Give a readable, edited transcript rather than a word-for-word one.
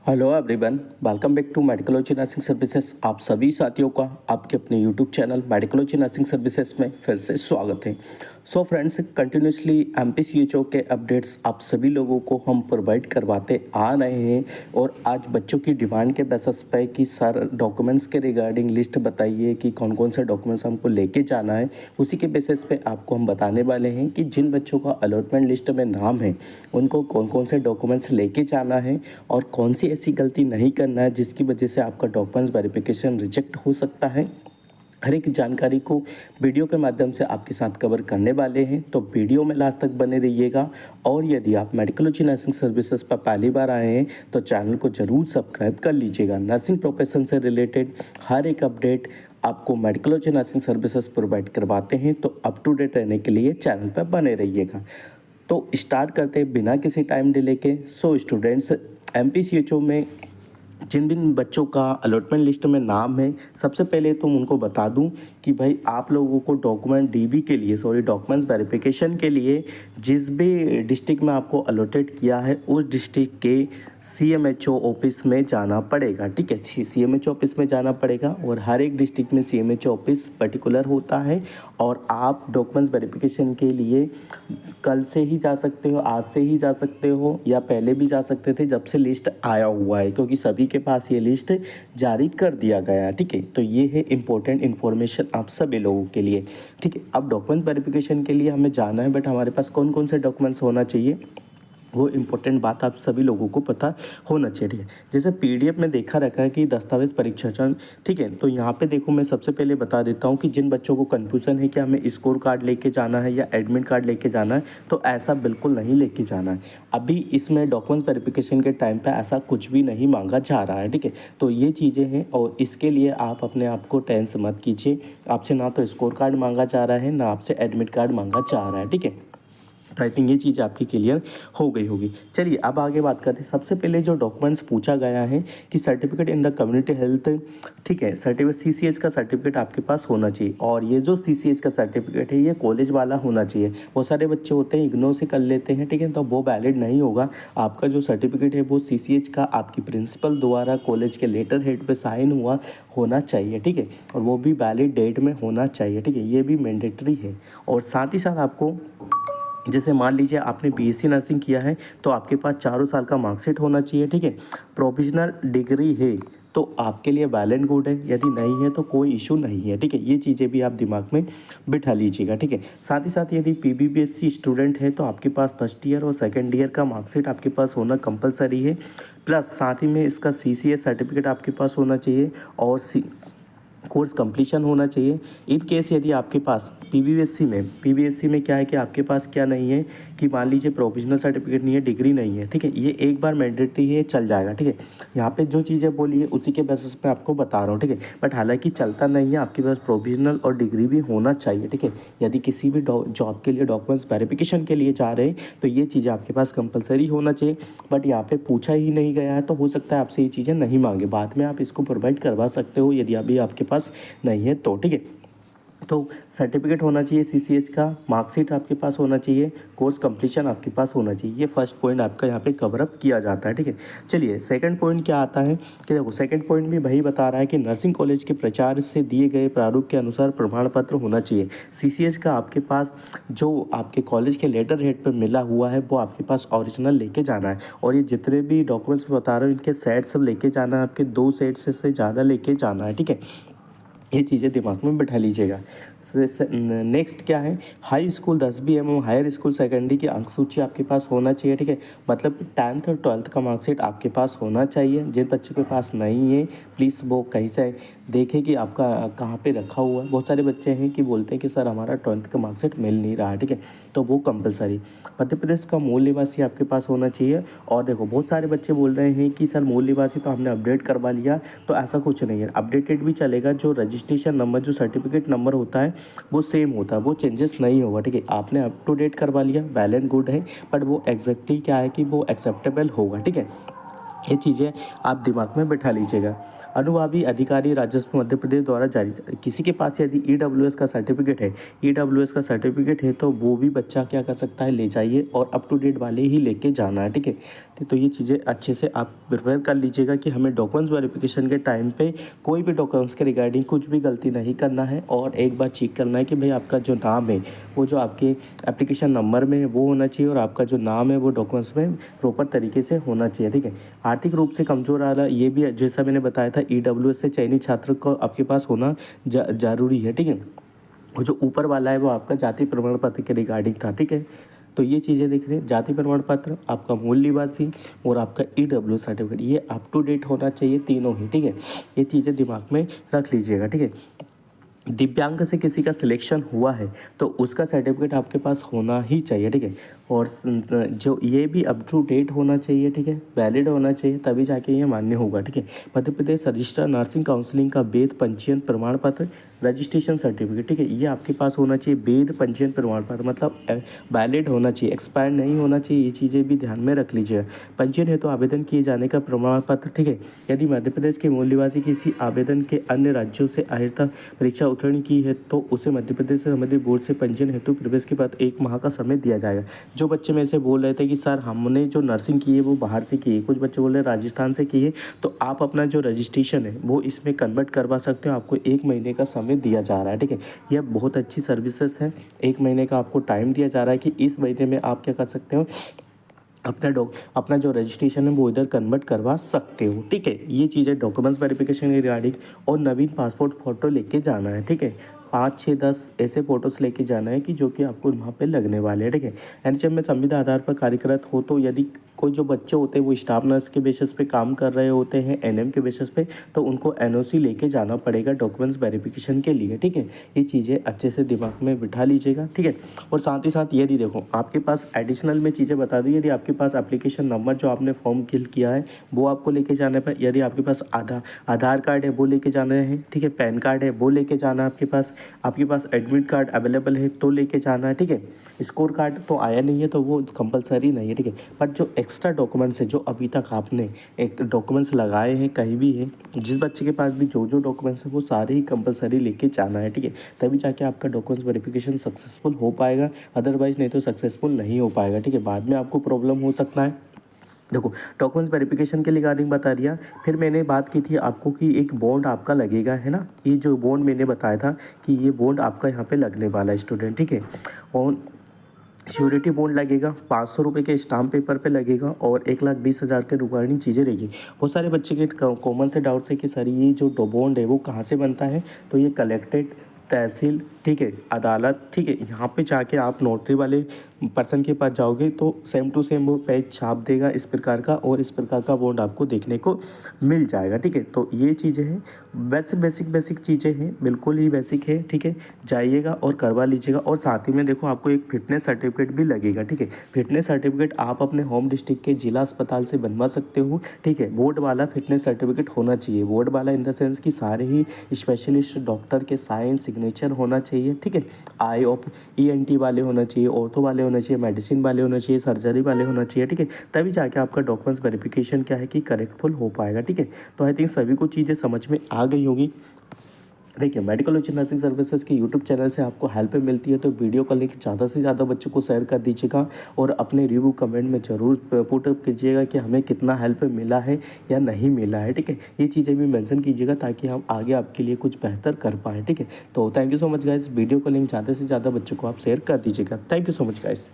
Hello everyone, welcome back to medicology nursing services. आप सभी साथियों का आपके अपने YouTube channel medicology nursing services में फिर से स्वागत है। सो फ्रेंड्स, कंटिन्यूसली एमपीसीएचओ के अपडेट्स आप सभी लोगों को हम प्रोवाइड करवाते आ रहे हैं। और आज बच्चों की डिमांड के बेसिस पे कि सर डॉक्यूमेंट्स के रिगार्डिंग लिस्ट बताइए कि कौन कौन से डॉक्यूमेंट्स हमको लेके जाना है। उसी के बेसिस पे आपको हम बताने वाले हैं कि जिन बच्चों का अलॉटमेंट लिस्ट में नाम है उनको कौन कौन से डॉक्यूमेंट्स लेके जाना है और कौन सी ऐसी गलती नहीं करना है जिसकी वजह से आपका डॉक्यूमेंट्स वेरिफिकेशन रिजेक्ट हो सकता है। हर एक जानकारी को वीडियो के माध्यम से आपके साथ कवर करने वाले हैं, तो वीडियो में लास्ट तक बने रहिएगा। और यदि आप मेडिकोलॉजी नर्सिंग सर्विसेज पर पहली बार आए हैं तो चैनल को ज़रूर सब्सक्राइब कर लीजिएगा। नर्सिंग प्रोफेशन से रिलेटेड हर एक अपडेट आपको मेडिकोलॉजी नर्सिंग सर्विसेज प्रोवाइड करवाते हैं, तो अप टू डेट रहने के लिए चैनल पर बने रहिएगा। तो स्टार्ट करते हैं बिना किसी टाइम डिले के। सो स्टूडेंट्स, एमपीसीएचओ में जिन जिन बच्चों का अलॉटमेंट लिस्ट में नाम है, सबसे पहले तो उनको बता दूं कि भाई आप लोगों को डॉक्यूमेंट्स वेरिफिकेशन के लिए जिस भी डिस्ट्रिक्ट में आपको अलॉटेड किया है उस डिस्ट्रिक्ट के सीएमएचओ ऑफिस में जाना पड़ेगा। ठीक है, सीएमएचओ ऑफिस में जाना पड़ेगा और हर एक डिस्ट्रिक्ट में सीएमएचओ ऑफिस पर्टिकुलर होता है। और आप डॉक्यूमेंट्स वेरिफिकेशन के लिए कल से ही जा सकते हो, आज से ही जा सकते हो, या पहले भी जा सकते थे जब से लिस्ट आया हुआ है, क्योंकि सभी के पास ये लिस्ट जारी कर दिया गया है। ठीक है, तो ये है इंपॉर्टेंट इन्फॉर्मेशन आप सभी लोगों के लिए। ठीक है, अब डॉक्यूमेंट वेरिफिकेशन के लिए हमें जाना है, बट हमारे पास कौन कौन से डॉक्यूमेंट्स होना चाहिए वो इम्पोर्टेंट बात आप सभी लोगों को पता होना चाहिए। ठीक है, जैसे पीडीएफ में देखा रखा है कि दस्तावेज परीक्षण। ठीक है, तो यहाँ पे देखो मैं सबसे पहले बता देता हूँ कि जिन बच्चों को कन्फ्यूज़न है कि हमें स्कोर कार्ड लेके जाना है या एडमिट कार्ड लेके जाना है, तो ऐसा बिल्कुल नहीं लेके जाना है। अभी इसमें डॉक्यूमेंट्स वेरिफिकेशन के टाइम पर ऐसा कुछ भी नहीं मांगा जा रहा है। ठीक है, तो ये चीज़ें हैं और इसके लिए आप अपने आप को टेंस मत कीजिए। आपसे ना तो स्कोर कार्ड मांगा जा रहा है, ना आपसे एडमिट कार्ड मांगा जा रहा है। ठीक है, तो आई थिंक ये चीज़ आपकी क्लियर हो गई होगी। चलिए अब आगे बात करते हैं। सबसे पहले जो डॉक्यूमेंट्स पूछा गया है कि certificate in the community health. ठीक है, सर्टिफिकेट सीसीएच का सर्टिफिकेट आपके पास होना चाहिए। और ये जो सीसीएच का सर्टिफिकेट है ये कॉलेज वाला होना चाहिए। बहुत सारे बच्चे होते हैं इग्नोर से कर लेते हैं, ठीक है, तो वो वैलिड नहीं होगा। आपका जो सर्टिफिकेट है वो सीसीएच का आपकी प्रिंसिपल द्वारा कॉलेज के लेटर हेड पे साइन हुआ होना चाहिए। ठीक है, और वो भी वैलिड डेट में होना चाहिए। ठीक है, ये भी मैंडेटरी है। और साथ ही साथ आपको, जैसे मान लीजिए आपने बीएससी नर्सिंग किया है तो आपके पास चारों साल का मार्कशीट होना चाहिए। ठीक है, प्रोविजनल डिग्री है तो आपके लिए वेल एंड गुड है, यदि नहीं है तो कोई इशू नहीं है। ठीक है, ये चीज़ें भी आप दिमाग में बिठा लीजिएगा। ठीक है, साथ ही साथ यदि पीबीबीएससी स्टूडेंट है तो आपके पास फर्स्ट ईयर और सेकेंड ईयर का मार्कशीट आपके पास होना कंपलसरी है। प्लस साथ ही में इसका सीसीएस सर्टिफिकेट आपके पास होना चाहिए और कोर्स कंप्लीशन होना चाहिए। इन केस यदि आपके पास पीबीएससी में क्या है कि आपके पास क्या नहीं है कि मान लीजिए प्रोविजनल सर्टिफिकेट नहीं है, डिग्री नहीं है। ठीक है, ये एक बार मैंडेटरी है, चल जाएगा। ठीक है, यहाँ पे जो चीज़ें बोली है उसी के बेसिस पे आपको बता रहा हूँ। ठीक है, बट हालांकि चलता नहीं है, आपके पास प्रोविजनल और डिग्री भी होना चाहिए। ठीक है, यदि किसी भी जॉब के लिए डॉक्यूमेंट्स वेरिफिकेशन के लिए जा रहे हैं तो ये चीज़ें आपके पास कंपलसरी होना चाहिए। बट यहाँ पे पूछा ही नहीं गया है तो हो सकता है आपसे ये चीज़ें नहीं मांगे, बाद में आप इसको प्रोवाइड करवा सकते हो यदि अभी आपके पास नहीं है तो। ठीक है, तो सर्टिफिकेट होना चाहिए सीसीएच का, मार्कशीट आपके पास होना चाहिए, कोर्स कंप्लीशन आपके पास होना चाहिए। ये फर्स्ट पॉइंट आपका यहाँ पे कवर अप किया जाता है। ठीक है, चलिए सेकंड पॉइंट क्या आता है कि देखो सेकंड पॉइंट भी वही बता रहा है कि नर्सिंग कॉलेज के प्राचार्य से दिए गए प्रारूप के अनुसार प्रमाण पत्र होना चाहिए। सीसीएच का आपके पास जो आपके कॉलेज के लेटर हेड पर मिला हुआ है वो आपके पास ओरिजिनल लेके जाना है। और ये जितने भी डॉक्यूमेंट्स बता रहे हो इनके सेट सब लेके जाना है, आपके 2 सेट से ज़्यादा लेके जाना है। ठीक है, ये चीज़ें दिमाग में बैठा लीजिएगा। नेक्स्ट क्या है, हाई स्कूल 10वीं एवं हायर स्कूल सेकेंडरी की अंक सूची आपके पास होना चाहिए। ठीक है, मतलब 10th और 12th का मार्कशीट आपके पास होना चाहिए। जिन बच्चों के पास नहीं है प्लीज़ वो कहीं से देखें कि आपका कहाँ पे रखा हुआ है। बहुत सारे बच्चे हैं कि बोलते हैं कि सर हमारा 12th का मार्कशीट मिल नहीं रहा है। ठीक है, तो वो कंपलसरी मध्य प्रदेश का मूल निवासी आपके पास होना चाहिए। और देखो बहुत सारे बच्चे बोल रहे हैं कि सर मूल निवासी तो हमने अपडेट करवा लिया, तो ऐसा कुछ नहीं है, अपडेटेड भी चलेगा। जो रजिस्ट्रेशन नंबर, जो सर्टिफिकेट नंबर होता है वो सेम होता है, वो चेंजेस नहीं होगा। ठीक है, आपने अप टू डेट करवा लिया, वेल एंड गुड है, बट वो एग्जैक्टली क्या है कि वो एक्सेप्टेबल होगा। ठीक है, ये चीज़ें आप दिमाग में बैठा लीजिएगा। अनुभावी अधिकारी राजस्व मध्य प्रदेश द्वारा जारी, किसी के पास यदि ईडब्ल्यूएस का सर्टिफिकेट है, ईडब्ल्यूएस का सर्टिफिकेट है तो वो भी बच्चा क्या कर सकता है, ले जाइए और अप टू डेट वाले ही लेके जाना है। ठीक है, तो ये चीज़ें अच्छे से आप प्रिपेयर कर लीजिएगा कि हमें डॉक्यूमेंट्स वेरिफिकेशन के टाइम पे कोई भी डॉक्यूमेंट्स के रिगार्डिंग कुछ भी गलती नहीं करना है। और एक बार चेक करना है कि भाई आपका जो नाम है वो जो आपके एप्लीकेशन नंबर में है वो होना चाहिए, और आपका जो नाम है वो डॉक्यूमेंट्स में प्रॉपर तरीके से होना चाहिए, ठीक है। आर्थिक रूप से कमज़ोर आ रहा है, ये भी जैसा मैंने बताया था EWS से चयनित छात्र को आपके पास होना ज़रूरी है, ठीक है। और जो ऊपर वाला है वो आपका जाति प्रमाण पत्र के रिगार्डिंग था, ठीक है। तो ये चीज़ें देख रहे हैं, जाति प्रमाण पत्र, आपका मूल निवासी और आपका EWS सर्टिफिकेट, ये अप टू डेट होना चाहिए तीनों ही, ठीक है। ये चीज़ें दिमाग में रख लीजिएगा, ठीक है। दिव्यांग से किसी का सिलेक्शन हुआ है तो उसका सर्टिफिकेट आपके पास होना ही चाहिए, ठीक है। और जो ये भी अप टू डेट होना चाहिए, ठीक है, वैलिड होना चाहिए, तभी जाके ये मान्य होगा, ठीक है। Madhya Pradesh registrar nursing counselling का वेद पंजीयन प्रमाण पत्र, रजिस्ट्रेशन सर्टिफिकेट, ठीक है, ये आपके पास होना चाहिए। वेद पंजीयन प्रमाण पत्र मतलब वैलिड होना चाहिए, एक्सपायर नहीं होना चाहिए, ये चीज़ें भी ध्यान में रख लीजिए। पंजीयन है तो आवेदन किए जाने का प्रमाण पत्र, ठीक है। यदि मध्य प्रदेश के मूल निवासी किसी आवेदन के अन्य राज्यों से अर्हता परीक्षा उत्तीर्ण की है तो उसे मध्य प्रदेश से संबंधित बोर्ड से पंजीयन हेतु प्रवेश के बाद 1 माह का समय दिया जाएगा। जो बच्चे मेरे से बोल रहे थे कि सर हमने जो नर्सिंग की है वो बाहर से की है, कुछ बच्चे बोल रहे हैं राजस्थान से की है, तो आप अपना जो रजिस्ट्रेशन है वो इसमें कन्वर्ट करवा सकते हो। आपको 1 महीने का समय दिया जा रहा है, ठीक है। यह बहुत अच्छी सर्विसेज है, 1 महीने का आपको टाइम दिया जा रहा है कि इस महीने में आप क्या कर सकते हो, अपना जो रजिस्ट्रेशन है वो इधर कन्वर्ट करवा सकते हो, ठीक है। ये चीज़ें डॉक्यूमेंट्स वेरिफिकेशन के रिगार्डिंग, और नवीन पासपोर्ट फ़ोटो लेके जाना है, ठीक है। 5, 6, 10 ऐसे फ़ोटोज़ लेके जाना है कि जो कि आपको वहाँ पे लगने वाले हैं, ठीक है। एनएचएम में संविदा आधार पर कार्यरत हो तो यदि कोई जो बच्चे होते हैं वो स्टाफ नर्स के बेसिस पे काम कर रहे होते हैं, एनएम के बेसिस पे, तो उनको एनओसी लेके जाना पड़ेगा डॉक्यूमेंट्स वेरिफिकेशन के लिए, ठीक है। ये चीज़ें अच्छे से दिमाग में बिठा लीजिएगा, ठीक है। और साथ ही साथ यदि देखो आपके पास एडिशनल में चीज़ें बता दी, यदि आपके पास एप्लीकेशन नंबर जो आपने फॉर्म फिल किया है वो आपको लेके जाना है, यदि आपके पास आधार कार्ड है वो लेके जाना है, ठीक है। पैन कार्ड है वो लेके जाना है, आपके पास एडमिट कार्ड अवेलेबल है तो लेके जाना है, ठीक है। स्कोर कार्ड तो आया नहीं है तो वो कंपलसरी नहीं है, ठीक है। बट जो एक्स्ट्रा डॉक्यूमेंट्स है जो अभी तक आपने एक डॉक्यूमेंट्स लगाए हैं कहीं भी है, जिस बच्चे के पास भी जो डॉक्यूमेंट्स है वो सारे ही कंपलसरी लेके जाना है, ठीक है। तभी जाके आपका डॉक्यूमेंट्स वेरिफिकेशन सक्सेसफुल हो पाएगा, अदरवाइज नहीं तो सक्सेसफुल नहीं हो पाएगा, ठीक है। बाद में आपको प्रॉब्लम हो सकता है। देखो डॉक्यूमेंट्स वेरिफिकेशन के रिगार्डिंग बता दिया, फिर मैंने बात की थी आपको कि एक बॉन्ड आपका लगेगा, है ना। ये जो बॉन्ड मैंने बताया था कि ये बॉन्ड आपका यहाँ पे लगने वाला है स्टूडेंट, ठीक है। और श्योरिटी बॉन्ड लगेगा, 500 रुपये के स्टाम्प पेपर पे लगेगा, और 1,20,000 के रिगार्डिंग चीज़ें रहेगी। बहुत सारे बच्चे के कॉमन से डाउट्स है कि सर ये जो बॉन्ड है वो कहाँ से बनता है, तो ये कलेक्टेड तहसील, ठीक है, अदालत, ठीक है, यहाँ पे जाके आप नोटरी वाले पर्सन के पास जाओगे तो सेम टू सेम वो पेज छाप देगा इस प्रकार का, और इस प्रकार का बॉन्ड आपको देखने को मिल जाएगा, ठीक है। तो ये चीज़ें हैं, बेसिक चीज़ें हैं, बिल्कुल ही बेसिक है, ठीक है। जाइएगा और करवा लीजिएगा। और साथ ही में देखो आपको एक फिटनेस सर्टिफिकेट भी लगेगा, ठीक है। फिटनेस सर्टिफिकेट आप अपने होम डिस्ट्रिक्ट के जिला अस्पताल से बनवा सकते हो, ठीक है। बोर्ड वाला फिटनेस सर्टिफिकेट होना चाहिए, बोर्ड वाला इन द सेंस कि सारे ही स्पेशलिस्ट डॉक्टर के साइन सिग्नेचर होना चाहिए, ठीक है। आई ऑफ ENT वाले होना चाहिए, ऑर्थो वाले होना चाहिए, मेडिसिन वाले होना चाहिए, सर्जरी वाले होना चाहिए, ठीक है। तभी जाके आपका डॉक्यूमेंट्स वेरिफिकेशन क्या है कि करेक्टफुल हो पाएगा, ठीक है। तो आई थिंक सभी को चीज़ें समझ में आ गई होगी। देखिए मेडिकोलॉजी नर्सिंग सर्विसेज के यूट्यूब चैनल से आपको हेल्प मिलती है तो वीडियो का लिंक ज़्यादा से ज़्यादा बच्चों को शेयर कर दीजिएगा, और अपने रिव्यू कमेंट में ज़रूर पुट अप कीजिएगा कि हमें कितना हेल्प मिला है या नहीं मिला है, ठीक है। ये चीज़ें भी मेंशन कीजिएगा ताकि हम आगे आपके लिए कुछ बेहतर कर पाएँ, ठीक है। तो thank you so much guys, video का लिंक ज़्यादा से ज़्यादा बच्चों को आप शेयर कर दीजिएगा। Thank you so much guys.